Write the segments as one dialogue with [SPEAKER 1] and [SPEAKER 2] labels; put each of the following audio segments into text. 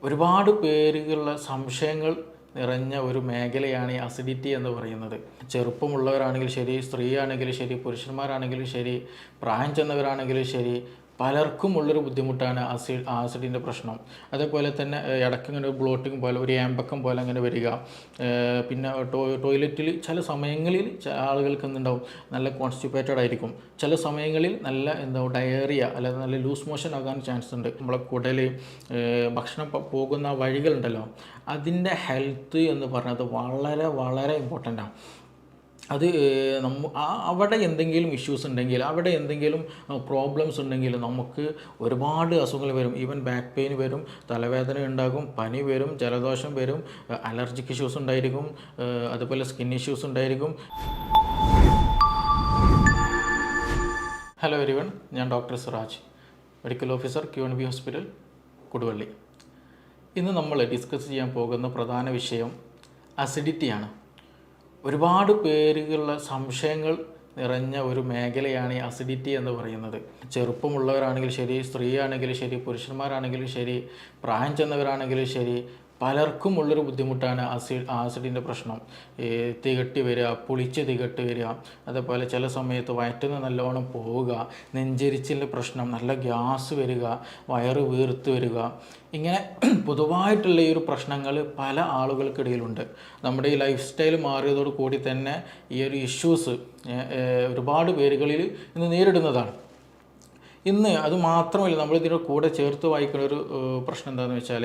[SPEAKER 1] ഒരുപാട് പേരുകളുള്ള സംശയങ്ങൾ നിറഞ്ഞ ഒരു മേഖലയാണ് ഈ അസിഡിറ്റി എന്ന് പറയുന്നത്. ചെറുപ്പമുള്ളവരാണെങ്കിലും ശരി, സ്ത്രീ ആണെങ്കിലും ശരി, പുരുഷന്മാരാണെങ്കിലും ശരി, പ്രായം ചെന്നവരാണെങ്കിലും ശരി, പലർക്കും ഉള്ളൊരു ബുദ്ധിമുട്ടാണ് ആസിഡിൻ്റെ പ്രശ്നം. അതേപോലെ തന്നെ ഇടയ്ക്ക് ഇങ്ങനെ ഒരു ബ്ലോട്ടിങ് പോലെ, ഒരു ഏമ്പക്കം പോലെ അങ്ങനെ വരിക. പിന്നെ ടോയ്ലറ്റിൽ ചില സമയങ്ങളിൽ ആളുകൾക്ക് എന്തുണ്ടാവും, നല്ല കോൺസ്റ്റിപ്പേറ്റഡ് ആയിരിക്കും. ചില സമയങ്ങളിൽ നല്ല എന്താവും ഡയറിയ അല്ലെങ്കിൽ നല്ല ലൂസ് മോഷൻ ആകാൻ ചാൻസ് ഉണ്ട്. നമ്മളെ കുടൽ ഭക്ഷണം പോകുന്ന വഴികളുണ്ടല്ലോ, അതിൻ്റെ ഹെൽത്ത് എന്ന് പറഞ്ഞത് വളരെ വളരെ ഇമ്പോർട്ടൻ്റാണ്. അത് അവിടെ എന്തെങ്കിലും ഇഷ്യൂസ് ഉണ്ടെങ്കിൽ, അവിടെ എന്തെങ്കിലും പ്രോബ്ലംസ് ഉണ്ടെങ്കിൽ നമുക്ക് ഒരുപാട് അസുഖങ്ങൾ വരും. ഈവൻ ബാക്ക് പെയിൻ വരും, തലവേദന ഉണ്ടാകും, പനി വരും, ജലദോഷം വരും, അലർജിക് ഇഷ്യൂസ് ഉണ്ടായിരിക്കും, അതുപോലെ സ്കിൻ ഇഷ്യൂസ് ഉണ്ടായിരിക്കും. ഹലോ എവരിവൺ, ഞാൻ doctor Siraj, medical officer QNB hospital, Koduvally. ഇന്ന് നമ്മൾ ഡിസ്കസ് ചെയ്യാൻ പോകുന്ന പ്രധാന വിഷയം അസിഡിറ്റിയാണ്. ഒരുപാട് പേരുകളുള്ള സംശയങ്ങൾ നിറഞ്ഞ ഒരു മേഖലയാണ് ഈ അസിഡിറ്റി എന്ന് പറയുന്നത്. ചെറുപ്പമുള്ളവരാണെങ്കിലും ശരി, സ്ത്രീ ആണെങ്കിലും ശരി, പുരുഷന്മാരാണെങ്കിലും ശരി, പ്രായം ചെന്നവരാണെങ്കിലും ശരി, പലർക്കും ഉള്ളൊരു ബുദ്ധിമുട്ടാണ് ആസിഡിൻ്റെ പ്രശ്നം. തികട്ടി വരിക, പുളിച്ച് തികട്ടി വരിക, അതേപോലെ ചില സമയത്ത് വയറ്റിൽ നല്ലോണം പോവുക, നെഞ്ചരിച്ചിൻ്റെ പ്രശ്നം, നല്ല ഗ്യാസ് വരിക, വയറ് വീർത്ത് വരിക, ഇങ്ങനെ പൊതുവായിട്ടുള്ള ഈ ഒരു പ്രശ്നങ്ങൾ പല ആളുകൾക്കിടയിലുണ്ട്. നമ്മുടെ ഈ ലൈഫ് സ്റ്റൈൽ മാറിയതോട് കൂടി തന്നെ ഈ ഒരു ഇഷ്യൂസ് ഒരുപാട് പേരുകളിൽ ഇന്ന് നേരിടുന്നതാണ്. ഇന്ന് അത് മാത്രമല്ല, നമ്മളിതിൻ്റെ കൂടെ ചേർത്ത് വായിക്കുന്ന ഒരു പ്രശ്നം എന്താണെന്ന് വെച്ചാൽ,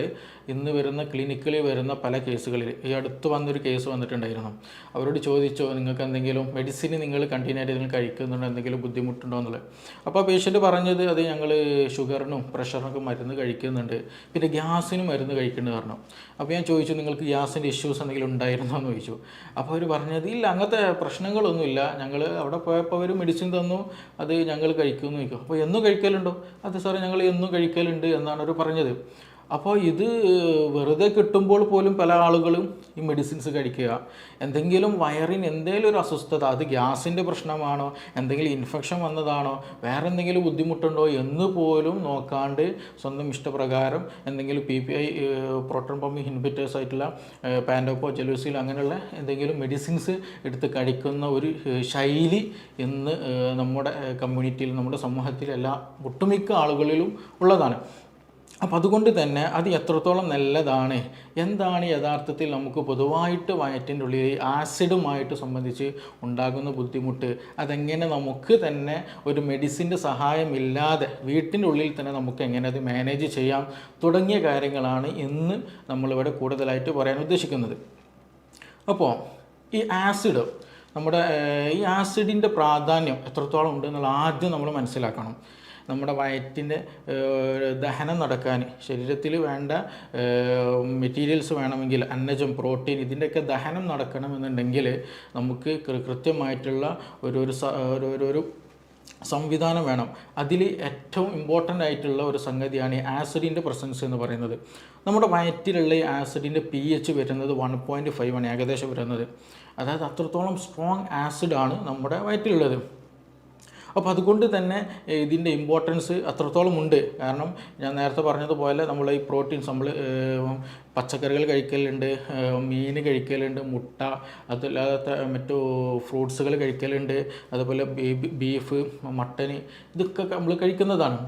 [SPEAKER 1] ഇന്ന് വരുന്ന ക്ലിനിക്കിൽ വരുന്ന പല കേസുകളിൽ, ഈ അടുത്ത് വന്നൊരു കേസ് വന്നിട്ടുണ്ടായിരുന്നു. അവരോട് ചോദിച്ചോ, നിങ്ങൾക്ക് എന്തെങ്കിലും മെഡിസിൻ നിങ്ങൾ കണ്ടിന്യൂ ആയിട്ട് നിങ്ങൾ കഴിക്കുന്നുണ്ടോ, എന്തെങ്കിലും ബുദ്ധിമുട്ടുണ്ടോ എന്നുള്ളത്. അപ്പോൾ പേഷ്യൻ്റ് പറഞ്ഞത്, അത് ഞങ്ങൾ ഷുഗറിനും പ്രഷറിനൊക്കെ മരുന്ന് കഴിക്കുന്നുണ്ട്, പിന്നെ ഗ്യാസിനും മരുന്ന് കഴിക്കേണ്ടത് പറഞ്ഞു. അപ്പോൾ ഞാൻ ചോദിച്ചു, നിങ്ങൾക്ക് ഗ്യാസിൻ്റെ ഇഷ്യൂസ് എന്തെങ്കിലും ഉണ്ടായിരുന്നോ എന്ന് ചോദിച്ചു. അപ്പോൾ അവർ പറഞ്ഞത്, ഇല്ല, അങ്ങനത്തെ പ്രശ്നങ്ങളൊന്നുമില്ല, ഞങ്ങൾ അവിടെ പോയപ്പോൾ അവർ മെഡിസിൻ തന്നു, അത് ഞങ്ങൾ കഴിക്കുമെന്ന് ചോദിക്കും. അപ്പോൾ എന്നും കഴിക്കലുണ്ടോ? അത് സാറേ, ഞങ്ങൾ എന്നും കഴിക്കലുണ്ട് എന്നാണ് അവർ പറഞ്ഞത്. അപ്പോൾ ഇത് വെറുതെ കിട്ടുമ്പോൾ പോലും പല ആളുകളും ഈ മെഡിസിൻസ് കഴിക്കുക. എന്തെങ്കിലും വയറിന് എന്തെങ്കിലും ഒരു അസ്വസ്ഥത, അത് ഗ്യാസിൻ്റെ പ്രശ്നമാണോ, എന്തെങ്കിലും ഇൻഫെക്ഷൻ വന്നതാണോ, വേറെ എന്തെങ്കിലും ബുദ്ധിമുട്ടുണ്ടോ എന്ന് പോലും നോക്കാണ്ട് സ്വന്തം ഇഷ്ടപ്രകാരം എന്തെങ്കിലും PPI പ്രോട്ടോൺ പമ്പ് ഇൻഹിബിറ്റേഴ്സ് ആയിട്ടുള്ള പാൻഡോപ്പോ, ജലൂസിൽ അങ്ങനെയുള്ള എന്തെങ്കിലും മെഡിസിൻസ് എടുത്ത് കഴിക്കുന്ന ഒരു ശൈലി ഇന്ന് നമ്മുടെ കമ്മ്യൂണിറ്റിയിൽ, നമ്മുടെ സമൂഹത്തിൽ ഒട്ടുമിക്ക ആളുകളിലും ഉള്ളതാണ്. അപ്പം അതുകൊണ്ട് തന്നെ അത് എത്രത്തോളം നല്ലതാണ്, എന്താണ് യഥാർത്ഥത്തിൽ നമുക്ക് പൊതുവായിട്ട് വയറ്റിൻ്റെ ഉള്ളിൽ ആസിഡുമായിട്ട് സംബന്ധിച്ച് ഉണ്ടാകുന്ന ബുദ്ധിമുട്ട്, അതെങ്ങനെ നമുക്ക് തന്നെ ഒരു മെഡിസിൻ്റെ സഹായമില്ലാതെ വീട്ടിൻ്റെ ഉള്ളിൽ തന്നെ നമുക്ക് എങ്ങനെ അത് മാനേജ് ചെയ്യാം തുടങ്ങിയ കാര്യങ്ങളാണ് ഇന്ന് നമ്മളിവിടെ കൂടുതലായിട്ട് പറയാൻ ഉദ്ദേശിക്കുന്നത്. അപ്പോൾ ഈ ആസിഡ്, നമ്മുടെ ഈ ആസിഡിൻ്റെ പ്രാധാന്യം എത്രത്തോളം ഉണ്ടെന്നുള്ള ആദ്യം നമ്മൾ മനസ്സിലാക്കണം. നമ്മുടെ വയറ്റിൻ്റെ ദഹനം നടക്കാൻ, ശരീരത്തിൽ വേണ്ട മെറ്റീരിയൽസ് വേണമെങ്കിൽ, അന്നജം, പ്രോട്ടീൻ, ഇതിൻ്റെയൊക്കെ ദഹനം നടക്കണമെന്നുണ്ടെങ്കിൽ നമുക്ക് കൃത്യമായിട്ടുള്ള ഒരു സംവിധാനം വേണം. അതിൽ ഏറ്റവും ഇമ്പോർട്ടൻ്റ് ആയിട്ടുള്ള ഒരു സംഗതിയാണ് ഈ ആസിഡിൻ്റെ പ്രസൻസ് എന്ന് പറയുന്നത്. നമ്മുടെ വയറ്റിലുള്ള ഈ ആസിഡിൻ്റെ pH വരുന്നത് 1.5 ആണ് ഏകദേശം വരുന്നത്. അതായത് അത്രത്തോളം സ്ട്രോങ് ആസിഡാണ് നമ്മുടെ വയറ്റിലുള്ളത്. അപ്പോൾ അതുകൊണ്ട് തന്നെ ഇതിൻ്റെ ഇമ്പോർട്ടൻസ് അത്രത്തോളം ഉണ്ട്. കാരണം ഞാൻ നേരത്തെ പറഞ്ഞതുപോലെ നമ്മൾ ഈ പ്രോട്ടീൻസ്, നമ്മൾ പച്ചക്കറികൾ കഴിക്കലുണ്ട്, മീൻ കഴിക്കലുണ്ട്, മുട്ട, അതല്ലാത്ത മറ്റു ഫ്രൂട്ട്സുകൾ കഴിക്കലുണ്ട്, അതുപോലെ ബീഫ്, മട്ടൻ, ഇതൊക്കെ നമ്മൾ കഴിക്കുന്നതാണ്.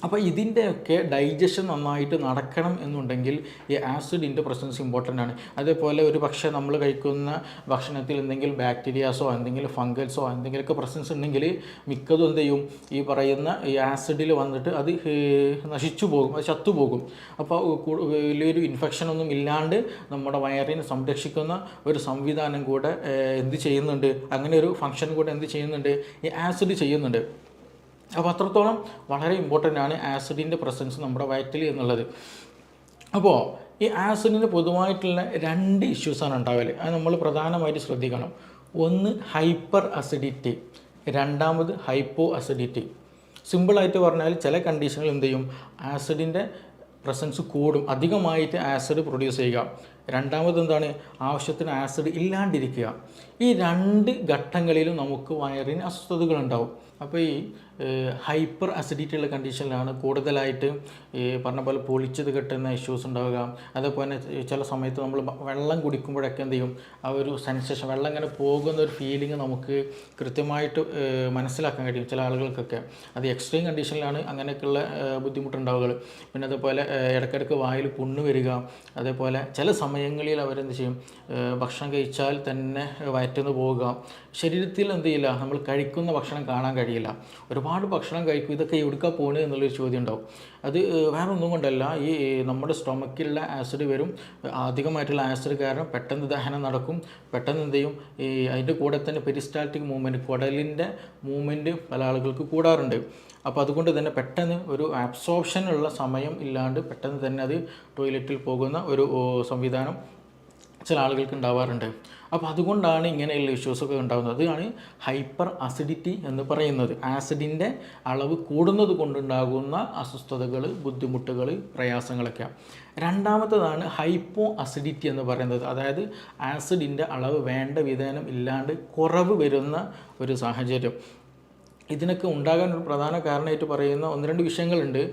[SPEAKER 1] അപ്പോൾ ഇതിൻ്റെയൊക്കെ ഡൈജഷൻ നന്നായിട്ട് നടക്കണം എന്നുണ്ടെങ്കിൽ ഈ ആസിഡിൻ്റെ പ്രസൻസ് ഇമ്പോർട്ടൻ്റ് ആണ്. അതേപോലെ ഒരു പക്ഷേ നമ്മൾ കഴിക്കുന്ന ഭക്ഷണത്തിൽ എന്തെങ്കിലും ബാക്ടീരിയാസോ എന്തെങ്കിലും ഫംഗൽസോ എന്തെങ്കിലുമൊക്കെ പ്രസൻസ് ഉണ്ടെങ്കിൽ മിക്കതും എന്ത് ചെയ്യും, ഈ പറയുന്ന ഈ ആസിഡിൽ വന്നിട്ട് അത് നശിച്ചു പോകും, അത് ചത്തുപോകും. അപ്പോൾ വലിയൊരു ഇൻഫെക്ഷനൊന്നും ഇല്ലാണ്ട് നമ്മുടെ വയറിനെ സംരക്ഷിക്കുന്ന ഒരു സംവിധാനം കൂടെ എന്ത് ചെയ്യുന്നുണ്ട്, അങ്ങനെ ഒരു ഫങ്ഷൻ കൂടെ എന്ത് ചെയ്യുന്നുണ്ട്, ഈ ആസിഡ് ചെയ്യുന്നുണ്ട്. അപ്പോൾ അത്രത്തോളം വളരെ ഇമ്പോർട്ടൻ്റ് ആണ് ആസിഡിൻ്റെ പ്രസൻസ് നമ്മുടെ വയറ്റിൽ എന്നുള്ളത്. അപ്പോൾ ഈ ആസിഡിന് പൊതുവായിട്ടുള്ള 2 ഇഷ്യൂസാണ് ഉണ്ടാവല്. അത് നമ്മൾ പ്രധാനമായിട്ട് ശ്രദ്ധിക്കണം. ഒന്ന് ഹൈപ്പർ അസിഡിറ്റി, രണ്ടാമത് ഹൈപ്പോ അസിഡിറ്റി. സിമ്പിളായിട്ട് പറഞ്ഞാൽ ചില കണ്ടീഷനിൽ എന്ത് ചെയ്യും, ആസിഡിൻ്റെ പ്രസൻസ് കൂടും, അധികമായിട്ട് ആസിഡ് പ്രൊഡ്യൂസ് ചെയ്യുക. രണ്ടാമത് എന്താണ്, ആവശ്യത്തിന് ആസിഡ് ഇല്ലാണ്ടിരിക്കുക. ഈ രണ്ട് ഘട്ടങ്ങളിലും നമുക്ക് വയറിന് അസ്വസ്ഥതകളുണ്ടാവും. അപ്പോൾ ഈ ഹൈപ്പർ അസിഡിറ്റി ഉള്ള കണ്ടീഷനിലാണ് കൂടുതലായിട്ട് ഈ പറഞ്ഞ പോലെ പൊളിച്ചത് കെട്ടുന്ന ഇഷ്യൂസ് ഉണ്ടാവുക. അതേപോലെ ചില സമയത്ത് നമ്മൾ വെള്ളം കുടിക്കുമ്പോഴൊക്കെ എന്ത് ചെയ്യും, ആ ഒരു സെൻസേഷൻ, വെള്ളം ഇങ്ങനെ പോകുന്ന ഒരു ഫീലിംഗ് നമുക്ക് കൃത്യമായിട്ട് മനസ്സിലാക്കാൻ കഴിയും ചില ആളുകൾക്കൊക്കെ. അത് എക്സ്ട്രീം കണ്ടീഷനിലാണ് അങ്ങനെയൊക്കെയുള്ള ബുദ്ധിമുട്ടുണ്ടാവുക. പിന്നെ അതുപോലെ ഇടയ്ക്കിടയ്ക്ക് വായിൽ പുണ്ണ് വരിക. അതേപോലെ ചില സമയങ്ങളിൽ അവരെന്ത് ചെയ്യും, ഭക്ഷണം കഴിച്ചാൽ തന്നെ വയറ്റുന്നു പോവുക. ശരീരത്തിൽ എന്ത് ചെയ്യില്ല, നമ്മൾ കഴിക്കുന്ന ഭക്ഷണം കാണാൻ കഴിയില്ല. ഒരുപാട് ഭക്ഷണം കഴിക്കും, ഇതൊക്കെ എവിടുക്കാ പോകുന്നത് എന്നുള്ളൊരു ചോദ്യം ഉണ്ടാവും. അത് വേറെ ഒന്നും കൊണ്ടല്ല, ഈ നമ്മുടെ സ്റ്റൊമക്കിലുള്ള ആസിഡ് വരും. അധികമായിട്ടുള്ള ആസിഡ് കാരണം പെട്ടെന്ന് ദഹനം നടക്കും. പെട്ടെന്ന് എന്ത് ചെയ്യും, ഈ അതിൻ്റെ കൂടെ തന്നെ പെരിസ്റ്റാൾട്ടിക് മൂവ്മെൻറ്റ്, കുടലിൻ്റെ മൂവ്മെൻറ്റ് പല ആളുകൾക്ക് കൂടാറുണ്ട്. അപ്പോൾ അതുകൊണ്ട് തന്നെ പെട്ടെന്ന് ഒരു അബ്സോർപ്ഷനുള്ള സമയം ഇല്ലാണ്ട് പെട്ടെന്ന് തന്നെ അത് ടോയ്ലറ്റിൽ പോകുന്ന ഒരു സംവിധാനം ചില ആളുകൾക്ക് ഉണ്ടാവാറുണ്ട്. അപ്പോൾ അതുകൊണ്ടാണ് ഇങ്ങനെയുള്ള ഇഷ്യൂസൊക്കെ ഉണ്ടാകുന്നത്. അതാണ് ഹൈപ്പർ അസിഡിറ്റി എന്ന് പറയുന്നത്. ആസിഡിൻ്റെ അളവ് കൂടുന്നത് കൊണ്ടുണ്ടാകുന്ന അസ്വസ്ഥതകൾ, ബുദ്ധിമുട്ടുകൾ, പ്രയാസങ്ങളൊക്കെ. രണ്ടാമത്തേതാണ് ഹൈപ്പോ അസിഡിറ്റി എന്ന് പറയുന്നത്. അതായത് ആസിഡിൻ്റെ അളവ് വേണ്ട വിധേനം ഇല്ലാണ്ട് കുറവ് വരുന്ന ഒരു സാഹചര്യം. ഇതിനൊക്കെ ഉണ്ടാകാൻ ഒരു പ്രധാന കാരണമായിട്ട് പറയുന്ന ഒന്ന് രണ്ട് വിഷയങ്ങളുണ്ട്.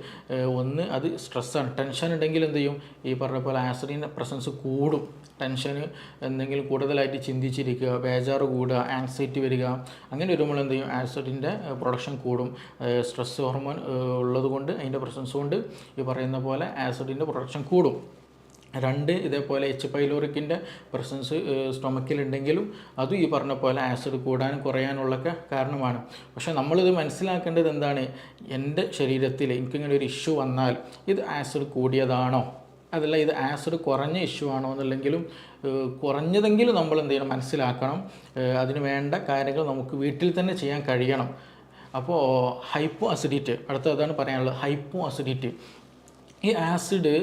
[SPEAKER 1] ഒന്ന് അത് സ്ട്രെസ്സാണ്. ടെൻഷൻ ഉണ്ടെങ്കിൽ എന്ത് ചെയ്യും, ഈ പറഞ്ഞ പോലെ ആസിഡിൻ്റെ പ്രസൻസ് കൂടും. ടെൻഷന് എന്തെങ്കിലും കൂടുതലായിട്ട് ചിന്തിച്ചിരിക്കുക, ബേജാറ് കൂടുക, ആങ്സൈറ്റി വരിക, അങ്ങനെ വരുമ്പോൾ എന്ത് ചെയ്യും, ആസിഡിൻ്റെ പ്രൊഡക്ഷൻ കൂടും. സ്ട്രെസ് ഹോർമോൺ ഉള്ളത് കൊണ്ട്, അതിൻ്റെ പ്രസൻസ് കൊണ്ട് ഈ പറയുന്ന പോലെ ആസിഡിൻ്റെ പ്രൊഡക്ഷൻ കൂടും. രണ്ട്, ഇതേപോലെ എച്ച് പൈലോറിക്കിൻ്റെ പ്രസൻസ് സ്റ്റൊമക്കിലുണ്ടെങ്കിലും അതും ഈ പറഞ്ഞ പോലെ ആസിഡ് കൂടാനും കുറയാനുള്ളൊക്കെ കാരണമാണ്. പക്ഷേ നമ്മളിത് മനസ്സിലാക്കേണ്ടത് എന്താണ്, എൻ്റെ ശരീരത്തിൽ എനിക്കിങ്ങനെ ഒരു ഇഷ്യൂ വന്നാൽ ഇത് ആസിഡ് കൂടിയതാണോ, അതല്ല ഇത് ആസിഡ് കുറഞ്ഞ ഇഷ്യൂ ആണോ എന്നുള്ളെങ്കിലും കുറഞ്ഞതെങ്കിലും നമ്മൾ എന്ത് ചെയ്യണം, മനസ്സിലാക്കണം. അതിന് വേണ്ട കാര്യങ്ങൾ നമുക്ക് വീട്ടിൽ തന്നെ ചെയ്യാൻ കഴിയണം. അപ്പോൾ ഹൈപ്പോ അസിഡിറ്റി, അടുത്തതാണ് പറയാനുള്ളത്. ഹൈപ്പോ അസിഡിറ്റി, ഈ ആസിഡ്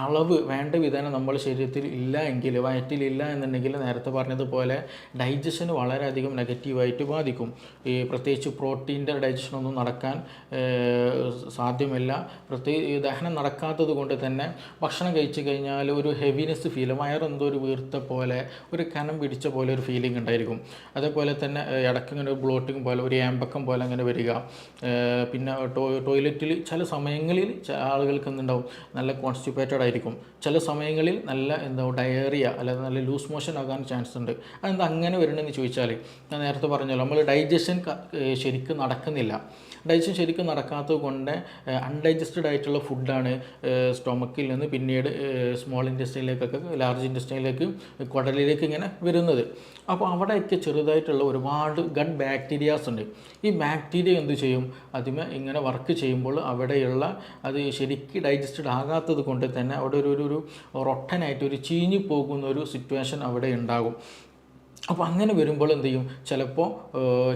[SPEAKER 1] അളവ് വേണ്ട വിധേനം നമ്മൾ ശരീരത്തിൽ ഇല്ല എങ്കിൽ, വയറ്റിലില്ല എന്നുണ്ടെങ്കിൽ നേരത്തെ പറഞ്ഞതുപോലെ ഡൈജഷന് വളരെയധികം നെഗറ്റീവായിട്ട് ബാധിക്കും. ഈ പ്രത്യേകിച്ച് പ്രോട്ടീൻ്റെ ഡൈജഷനൊന്നും നടക്കാൻ സാധ്യമല്ല. ദഹനം നടക്കാത്തത് കൊണ്ട് തന്നെ ഭക്ഷണം കഴിച്ചു കഴിഞ്ഞാൽ ഒരു ഹെവിനെസ് ഫീൽ, വയറെന്തോ ഒരു വീർത്ത പോലെ, ഒരു കനം പിടിച്ച പോലെ ഒരു ഫീലിംഗ് ഉണ്ടായിരിക്കും. അതേപോലെ തന്നെ ഇടയ്ക്കിങ്ങനെ ഒരു ബ്ലോട്ടിങ് പോലെ, ഒരു ഏമ്പക്കം പോലെ അങ്ങനെ വരിക. പിന്നെ ടോയ്ലറ്റിൽ ചില സമയങ്ങളിൽ ആളുകൾക്ക് എന്തുണ്ടാവും, നല്ല കോൺസ്റ്റിപ്പേറ്റഡ് ആയിരിക്കും. ചില സമയങ്ങളിൽ നല്ല ഡയറിയ അല്ലെങ്കിൽ നല്ല ലൂസ് മോഷൻ ആകാൻ ചാൻസ് ഉണ്ട്. അതെന്താ അങ്ങനെ വരണമെന്ന് ചോദിച്ചാൽ, ഞാൻ നേരത്തെ പറഞ്ഞല്ലോ, നമ്മൾ ഡൈജഷൻ ശരിക്കും നടക്കുന്നില്ല. ഡൈജഷൻ ശരിക്കും നടക്കാത്തത് കൊണ്ട് അൺഡൈജസ്റ്റഡ് ആയിട്ടുള്ള ഫുഡാണ് സ്റ്റൊമക്കിൽ നിന്ന് പിന്നീട് സ്മോൾ ഇൻറ്റെസ്റ്റൈനിലേക്കൊക്കെ, ലാർജ് ഇൻറ്റെസ്റ്റൈനിലേക്ക്, കുടലിലേക്ക് ഇങ്ങനെ വരുന്നത്. അപ്പോൾ അവിടെയൊക്കെ ചെറുതായിട്ടുള്ള ഒരുപാട് ഗട്ട് ബാക്ടീരിയാസ് ഉണ്ട്. ഈ ബാക്ടീരിയ എന്ത് ചെയ്യും, അതിമേ ഇങ്ങനെ വർക്ക് ചെയ്യുമ്പോൾ അവിടെയുള്ള അത് ശരിക്കും ഡൈജസ്റ്റഡ് ആകാത്തത് കൊണ്ട് തന്നെ അവിടെ ഒരു റൊട്ടനായിട്ട് ഒരു ചീഞ്ഞു പോകുന്ന ഒരു സിറ്റുവേഷൻ അവിടെ ഉണ്ടാകും. അപ്പോൾ അങ്ങനെ വരുമ്പോൾ എന്ത് ചെയ്യും, ചിലപ്പോൾ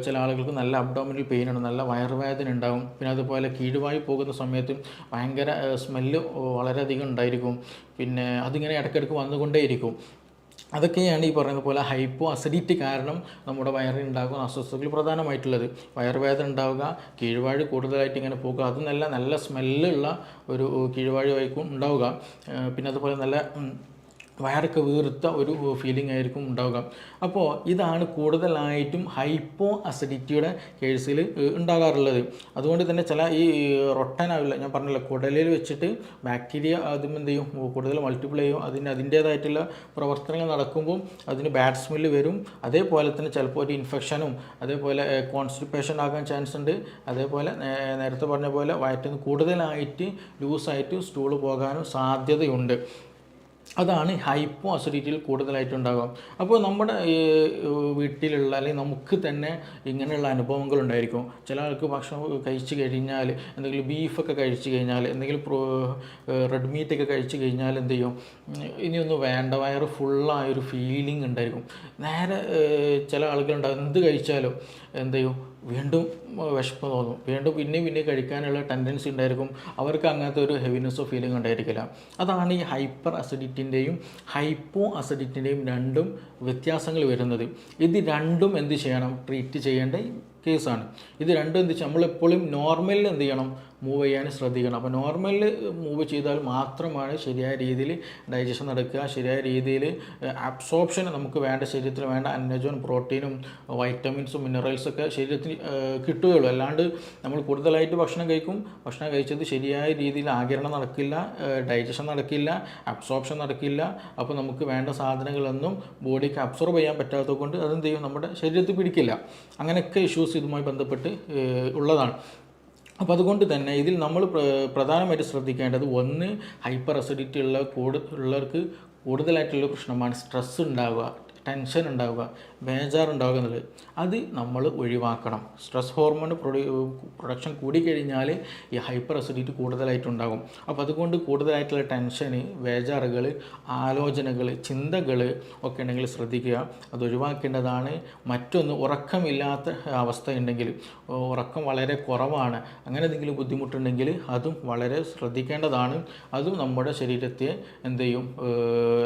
[SPEAKER 1] ചില ആളുകൾക്ക് നല്ല അബ്ഡോമിനൽ പെയിൻ ഉണ്ട്, നല്ല വയറുവേദന ഉണ്ടാകും. പിന്നെ അതുപോലെ കീഴുവായി പോകുന്ന സമയത്തും ഭയങ്കര സ്മെല്ല് വളരെയധികം ഉണ്ടായിരിക്കും. പിന്നെ അതിങ്ങനെ ഇടയ്ക്കിടയ്ക്ക് വന്നുകൊണ്ടേയിരിക്കും. അതൊക്കെയാണ് ഈ പറയുന്ന പോലെ ഹൈപ്പോ അസിഡിറ്റി കാരണം നമ്മുടെ വയറിൽ ഉണ്ടാകുന്ന അസ്വസ്ഥതകൾ പ്രധാനമായിട്ടുള്ളത്. വയറുവേദന ഉണ്ടാവുക, കീഴ്വാഴ് കൂടുതലായിട്ട് ഇങ്ങനെ പോകുക, അത് നല്ല സ്മെല്ലുള്ള ഒരു കീഴ്വാഴായിരിക്കും ഉണ്ടാവുക. പിന്നെ അതുപോലെ നല്ല വയറൊക്കെ വീർത്ത ഒരു ഫീലിംഗ് ആയിരിക്കും ഉണ്ടാവുക. അപ്പോൾ ഇതാണ് കൂടുതലായിട്ടും ഹൈപ്പോ അസിഡിറ്റിയുടെ കേസിൽ ഉണ്ടാകാറുള്ളത്. അതുകൊണ്ട് തന്നെ ചില ഈ റൊട്ടനാവില്ല, ഞാൻ പറഞ്ഞില്ല, കുടലിൽ വെച്ചിട്ട് ബാക്ടീരിയ അതും എന്ത് ചെയ്യും, കൂടുതൽ മൾട്ടിപ്ലൈ ചെയ്യും. അതിൻ്റേതായിട്ടുള്ള പ്രവർത്തനങ്ങൾ നടക്കുമ്പോൾ അതിന് ബാഡ് സ്മെല്ല് വരും. അതേപോലെ തന്നെ ചിലപ്പോൾ ഒരു ഇൻഫെക്ഷനും അതേപോലെ കോൺസ്റ്റിപ്പേഷൻ ആകാൻ ചാൻസ് ഉണ്ട്. അതേപോലെ നേരത്തെ പറഞ്ഞ പോലെ വയറ്റിൽ നിന്ന് കൂടുതലായിട്ട് ലൂസായിട്ട് സ്റ്റൂള് പോകാനും സാധ്യതയുണ്ട്. അതാണ് ഹൈപ്പോ അസിഡിറ്റിയിൽ കൂടുതലായിട്ടുണ്ടാകുക. അപ്പോൾ നമ്മുടെ വീട്ടിലുള്ള അല്ലെങ്കിൽ നമുക്ക് തന്നെ ഇങ്ങനെയുള്ള അനുഭവങ്ങൾ ഉണ്ടായിരിക്കും. ചില ആൾക്ക് ഭക്ഷണം കഴിച്ച് കഴിഞ്ഞാൽ, എന്തെങ്കിലും ബീഫൊക്കെ കഴിച്ച് കഴിഞ്ഞാൽ, എന്തെങ്കിലും റെഡ് മീറ്റൊക്കെ കഴിച്ച് കഴിഞ്ഞാൽ എന്ത് ചെയ്യും, ഇനിയൊന്നും വേണ്ട, വയറ് ഫുള്ളായൊരു ഫീലിംഗ് ഉണ്ടായിരിക്കും. നേരെ ചില ആളുകളുണ്ടാകും, എന്ത് കഴിച്ചാലും എന്ത് ചെയ്യും, വീണ്ടും വിശപ്പ് തോന്നും, വീണ്ടും പിന്നെ കഴിക്കാനുള്ള ടെൻഡൻസി ഉണ്ടായിരിക്കും. അവർക്ക് അങ്ങനത്തെ ഒരു ഹെവിനെസ്സോ ഫീലിംഗ് ഉണ്ടായിരിക്കില്ല. അതാണ് ഈ ഹൈപ്പർ അസിഡിറ്റിൻ്റെയും ഹൈപ്പോ അസിഡിറ്റിൻ്റെയും രണ്ടും വ്യത്യാസങ്ങൾ വരുന്നത്. ഇത് രണ്ടും എന്ത് ചെയ്യണം, ട്രീറ്റ് ചെയ്യേണ്ട കേസാണ്. ഇത് രണ്ടും എന്ത് വെച്ചാൽ നമ്മളെപ്പോഴും നോർമലിൽ എന്ത് ചെയ്യണം, മൂവ് ചെയ്യാൻ ശ്രദ്ധിക്കണം. അപ്പോൾ നോർമൽ മൂവ് ചെയ്താൽ മാത്രമാണ് ശരിയായ രീതിയിൽ ഡൈജഷൻ നടക്കുക, ശരിയായ രീതിയിൽ അബ്സോർപ്ഷൻ നമുക്ക് വേണ്ട ശരീരത്തിൽ വേണ്ട അന്നജവും പ്രോട്ടീനും വൈറ്റമിൻസും മിനറൽസൊക്കെ ശരീരത്തിന് കിട്ടുകയുള്ളൂ. അല്ലാണ്ട് നമ്മൾ കൂടുതലായിട്ട് ഭക്ഷണം കഴിക്കും, ഭക്ഷണം കഴിച്ചത് ശരിയായ രീതിയിൽ ആഗിരണം നടക്കില്ല, ഡൈജഷൻ നടക്കില്ല, അബ്സോർപ്ഷൻ നടക്കില്ല. അപ്പോൾ നമുക്ക് വേണ്ട സാധനങ്ങളൊന്നും ബോഡിക്ക് അബ്സോർബ് ചെയ്യാൻ പറ്റാത്തത് കൊണ്ട് അതെന്ത് ചെയ്യും, നമ്മുടെ ശരീരത്തിൽ പിടിക്കില്ല. അങ്ങനെയൊക്കെ ഇഷ്യൂസ് ഇതുമായി ബന്ധപ്പെട്ട് ഉള്ളതാണ്. അപ്പോൾ അതുകൊണ്ട് തന്നെ ഇതിൽ നമ്മൾ പ്രധാനമായിട്ട് ശ്രദ്ധിക്കേണ്ടത്, ഒന്ന് ഹൈപ്പർ അസിഡിറ്റി ഉള്ളവർക്ക് കൂടുതലായിട്ടുള്ള പ്രശ്നമാണ് സ്ട്രെസ് ഉണ്ടാവുക, ടെൻഷൻ ഉണ്ടാവുക, ബേജാറുണ്ടാവുക എന്നുള്ളത്. അത് നമ്മൾ ഒഴിവാക്കണം. സ്ട്രെസ് ഹോർമോൺ പ്രൊഡക്ഷൻ കൂടിക്കഴിഞ്ഞാൽ ഈ ഹൈപ്പർ അസിഡിറ്റി കൂടുതലായിട്ടുണ്ടാകും. അപ്പോൾ അതുകൊണ്ട് കൂടുതലായിട്ടുള്ള ടെൻഷന്, ബേജാറുകൾ, ആലോചനകൾ, ചിന്തകൾ ഒക്കെ ഉണ്ടെങ്കിൽ ശ്രദ്ധിക്കുക, അത് ഒഴിവാക്കേണ്ടതാണ്. മറ്റൊന്ന്, ഉറക്കമില്ലാത്ത അവസ്ഥയുണ്ടെങ്കിൽ, ഉറക്കം വളരെ കുറവാണ്, അങ്ങനെ എന്തെങ്കിലും ബുദ്ധിമുട്ടുണ്ടെങ്കിൽ അതും വളരെ ശ്രദ്ധിക്കേണ്ടതാണ്. അതും നമ്മുടെ ശരീരത്തെ എന്ത് ചെയ്യും,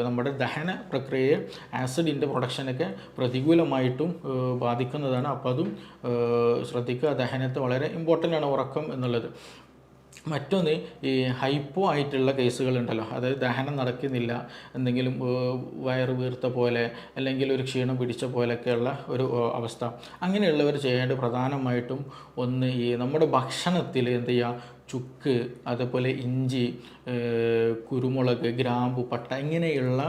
[SPEAKER 1] നമ്മുടെ ദഹന പ്രക്രിയയെ, ആസിഡിൻ്റെ പ്രൊഡക്ഷനൊക്കെ പ്രതികൂലമായിട്ടും ബാധിക്കുന്നതാണ്. അപ്പോൾ അതും ശ്രദ്ധിക്കുക. ദഹനത്തെ വളരെ ഇമ്പോർട്ടൻ്റ് ആണ് ഉറക്കം എന്നുള്ളത്. മറ്റൊന്ന്, ഈ ഹൈപ്പോ ആയിട്ടുള്ള കേസുകളുണ്ടല്ലോ, അതായത് ദഹനം നടക്കുന്നില്ല, എന്തെങ്കിലും വയറ് വീർത്ത പോലെ അല്ലെങ്കിൽ ഒരു ക്ഷീണം പിടിച്ച പോലെയൊക്കെയുള്ള ഒരു അവസ്ഥ. അങ്ങനെയുള്ളവർ ചെയ്യേണ്ട പ്രധാനമായിട്ടും ഒന്ന്, ഈ നമ്മുടെ ഭക്ഷണത്തിൽ എന്ത് ചെയ്യുക, ചുക്ക്, അതേപോലെ ഇഞ്ചി, കുരുമുളക്, ഗ്രാമ്പു, പട്ട, ഇങ്ങനെയുള്ള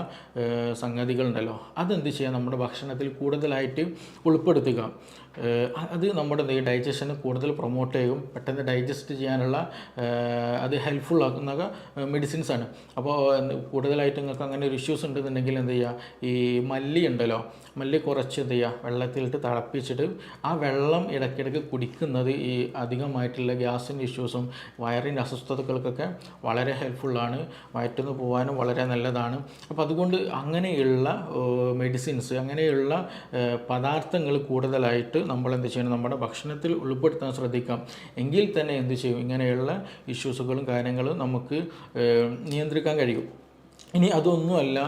[SPEAKER 1] സംഗതികളുണ്ടല്ലോ, അതെന്ത് ചെയ്യുക, നമ്മുടെ ഭക്ഷണത്തിൽ കൂടുതലായിട്ട് ഉൾപ്പെടുത്തുക. അത് നമ്മുടെ ഡൈജഷന് കൂടുതൽ പ്രൊമോട്ട് ചെയ്യും, പെട്ടെന്ന് ഡൈജസ്റ്റ് ചെയ്യാനുള്ള അത് ഹെൽപ്ഫുൾ ആക്കുന്ന മെഡിസിൻസാണ്. അപ്പോൾ കൂടുതലായിട്ട് നിങ്ങൾക്ക് അങ്ങനെ ഒരു ഇഷ്യൂസ് ഉണ്ടെന്നുണ്ടെങ്കിൽ എന്ത് ചെയ്യുക, ഈ മല്ലി ഉണ്ടല്ലോ, മല്ലി കുറച്ച് എന്ത് ചെയ്യുക, വെള്ളത്തിലിട്ട് തിളപ്പിച്ചിട്ട് ആ വെള്ളം ഇടയ്ക്കിടയ്ക്ക് കുടിക്കുന്നത് ഈ അധികമായിട്ടുള്ള ഗ്യാസിൻ്റെ ഇഷ്യൂസും വയറിൻ്റെ അസ്വസ്ഥതകൾക്കൊക്കെ വളരെ ഹെൽപ്ഫുള്ളാണ്. വയറ്റിന്ന് പോകാനും വളരെ നല്ലതാണ്. അപ്പോൾ അതുകൊണ്ട് അങ്ങനെയുള്ള മെഡിസിൻസ്, അങ്ങനെയുള്ള പദാർത്ഥങ്ങൾ കൂടുതലായിട്ട് നമ്മൾ എന്ത് ചെയ്യണം, നമ്മുടെ ഭക്ഷണത്തിൽ ഉൾപ്പെടുത്താൻ ശ്രദ്ധിക്കാം. എങ്കിൽ തന്നെ എന്ത് ചെയ്യും, ഇങ്ങനെയുള്ള ഇഷ്യൂസുകളും കാര്യങ്ങളും നമുക്ക് നിയന്ത്രിക്കാൻ കഴിയും. ഇനി അതൊന്നുമല്ല,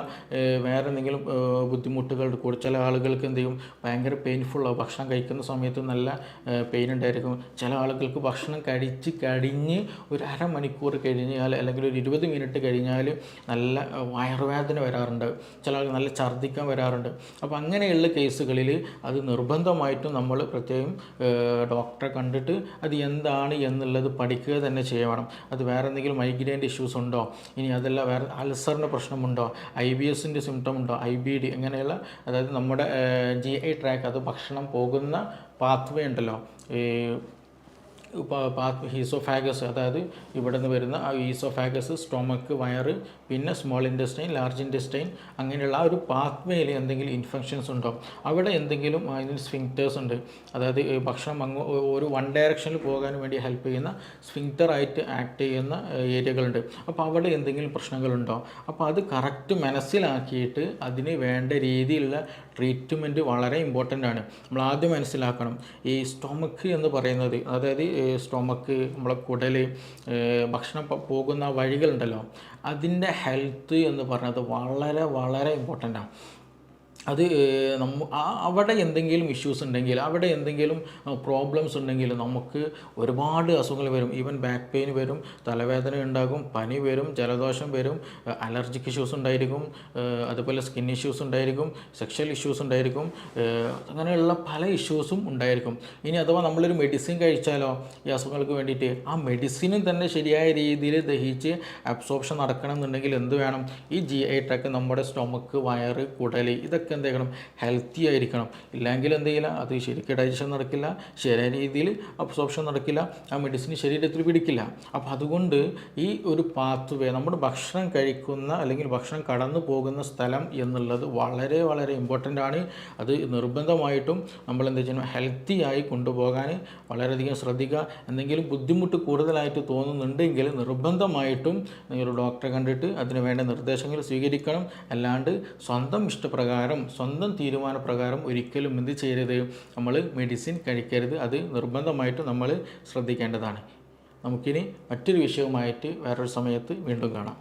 [SPEAKER 1] വേറെ എന്തെങ്കിലും ബുദ്ധിമുട്ടുകൾ കൂടി, ചില ആളുകൾക്ക് എന്ത് ചെയ്യും, ഭയങ്കര പെയിൻഫുള്ളാവും. ഭക്ഷണം കഴിക്കുന്ന സമയത്ത് നല്ല പെയിൻ ഉണ്ടായിരിക്കും. ചില ആളുകൾക്ക് ഭക്ഷണം കഴിഞ്ഞ് ഒരു അരമണിക്കൂർ കഴിഞ്ഞാൽ അല്ലെങ്കിൽ ഒരു 20 മിനിറ്റ് കഴിഞ്ഞാൽ നല്ല വയറുവേദന വരാറുണ്ട്. ചില ആൾക്ക് നല്ല ഛർദ്ദിക്കാൻ വരാറുണ്ട്. അപ്പോൾ അങ്ങനെയുള്ള കേസുകളിൽ അത് നിർബന്ധമായിട്ടും നമ്മൾ പ്രത്യേകം ഡോക്ടറെ കണ്ടിട്ട് അത് എന്താണ് എന്നുള്ളത് പഠിക്കുക തന്നെ ചെയ്യണം. അത് വേറെ എന്തെങ്കിലും മൈഗ്രെയിൻ്റെ ഇഷ്യൂസ് ഉണ്ടോ, ഇനി അതല്ല വേറെ അൾസറിൻ്റെ പ്രശ്നമുണ്ടോ, IBSൻ്റെ സിംറ്റം ഉണ്ടോ, IBD, ഇങ്ങനെയുള്ള, അതായത് നമ്മുടെ GI ട്രാക്ക്, അത് ഭക്ഷണം പോകുന്ന പാത്വേ ഉണ്ടല്ലോ, ഈ ഈസോഫാഗസ്, അതായത് ഇവിടെ നിന്ന് വരുന്ന ആ ഈസോഫാഗസ്, സ്റ്റൊമക്ക്, വയറ്, പിന്നെ സ്മോൾ ഇൻറ്റസ്റ്റൈൻ, ലാർജ് ഇൻറ്റസ്റ്റൈൻ, അങ്ങനെയുള്ള ആ ഒരു പാത്വേയിൽ എന്തെങ്കിലും ഇൻഫെക്ഷൻസ് ഉണ്ടോ, അവിടെ എന്തെങ്കിലും അതിന് സ്ഫിങ്ക്റ്റേഴ്സ് ഉണ്ട്, അതായത് ഭക്ഷണം ഒരു വൺ ഡയറക്ഷനിൽ പോകാൻ വേണ്ടി ഹെൽപ്പ് ചെയ്യുന്ന സ്ഫിങ്ക്റ്ററായിട്ട് ആക്ട് ചെയ്യുന്ന ഏരിയകളുണ്ട്. അപ്പോൾ അവിടെ എന്തെങ്കിലും പ്രശ്നങ്ങളുണ്ടോ, അപ്പോൾ അത് കറക്റ്റ് മനസ്സിലാക്കിയിട്ട് അതിന് വേണ്ട രീതിയിലുള്ള ട്രീറ്റ്മെൻറ്റ് വളരെ ഇമ്പോർട്ടൻ്റ് ആണ്. നമ്മൾ ആദ്യം മനസ്സിലാക്കണം, ഈ സ്റ്റൊമക്ക് എന്ന് പറയുന്നത്, അതായത് സ്റ്റൊമക്ക്, നമ്മളെ കുടൽ, ഭക്ഷണം പോകുന്ന വഴികളുണ്ടല്ലോ, അതിൻ്റെ ഹെൽത്ത് എന്ന് പറയുന്നത് വളരെ വളരെ ഇമ്പോർട്ടൻ്റാണ്. അത് അവിടെ എന്തെങ്കിലും ഇഷ്യൂസ് ഉണ്ടെങ്കിൽ, അവിടെ എന്തെങ്കിലും പ്രോബ്ലംസ് ഉണ്ടെങ്കിൽ നമുക്ക് ഒരുപാട് അസുഖങ്ങൾ വരും. ഈവൻ ബാക്ക് പെയിൻ വരും, തലവേദന ഉണ്ടാകും, പനി വരും, ജലദോഷം വരും, അലർജിക് ഇഷ്യൂസ് ഉണ്ടായിരിക്കും, അതുപോലെ സ്കിൻ ഇഷ്യൂസ് ഉണ്ടായിരിക്കും, സെക്ഷൽ ഇഷ്യൂസ് ഉണ്ടായിരിക്കും, അങ്ങനെയുള്ള പല ഇഷ്യൂസും ഉണ്ടായിരിക്കും. ഇനി അഥവാ നമ്മളൊരു മെഡിസിൻ കഴിച്ചാലോ ഈ അസുഖങ്ങൾക്ക് വേണ്ടിയിട്ട്, ആ മെഡിസിനും തന്നെ ശരിയായ രീതിയിൽ ദഹിച്ച് അബ്സോർപ്ഷൻ നടക്കണം എന്നുണ്ടെങ്കിൽ എന്ത് വേണം, ഈ GI ട്രാക്ക്, നമ്മുടെ സ്റ്റൊമക്ക്, വയറ്, കുടൽ, ഇതൊക്കെ എന്ത് ചെയ്യണം, ഹെൽത്തി ആയിരിക്കണം. ഇല്ലെങ്കിൽ എന്ത് ചെയ്യില്ല, അത് ശരിക്കും ഡൈജഷൻ നടക്കില്ല, ശരിയായ രീതിയിൽ അബ്സോർപ്ഷൻ നടക്കില്ല, ആ മെഡിസിൻ ശരീരത്തിൽ പിടിക്കില്ല. അപ്പോൾ അതുകൊണ്ട് ഈ ഒരു പാത്വേ, നമ്മുടെ ഭക്ഷണം കഴിക്കുന്ന അല്ലെങ്കിൽ ഭക്ഷണം കടന്നു പോകുന്ന സ്ഥലം എന്നുള്ളത് വളരെ വളരെ ഇമ്പോർട്ടൻ്റ് ആണ്. അത് നിർബന്ധമായിട്ടും നമ്മൾ എന്ത് ചെയ്യണം, ഹെൽത്തി ആയി കൊണ്ടുപോകാൻ വളരെയധികം ശ്രദ്ധിക്കുക. എന്തെങ്കിലും ബുദ്ധിമുട്ട് കൂടുതലായിട്ട് തോന്നുന്നുണ്ടെങ്കിൽ നിർബന്ധമായിട്ടും ഒരു ഡോക്ടറെ കണ്ടിട്ട് അതിന് വേണ്ട നിർദ്ദേശങ്ങൾ സ്വീകരിക്കണം. അല്ലാണ്ട് സ്വന്തം ഇഷ്ടപ്രകാരം, സ്വന്തം തീരുമാനപ്രകാരം ഒരിക്കലും എന്ത് ചെയ്യരുത്, നമ്മൾ മെഡിസിൻ കഴിക്കരുത്. അത് നിർബന്ധമായിട്ടും നമ്മൾ ശ്രദ്ധിക്കേണ്ടതാണ്. നമുക്കിനി മറ്റൊരു വിഷയവുമായിട്ട് വേറൊരു സമയത്ത് വീണ്ടും കാണാം.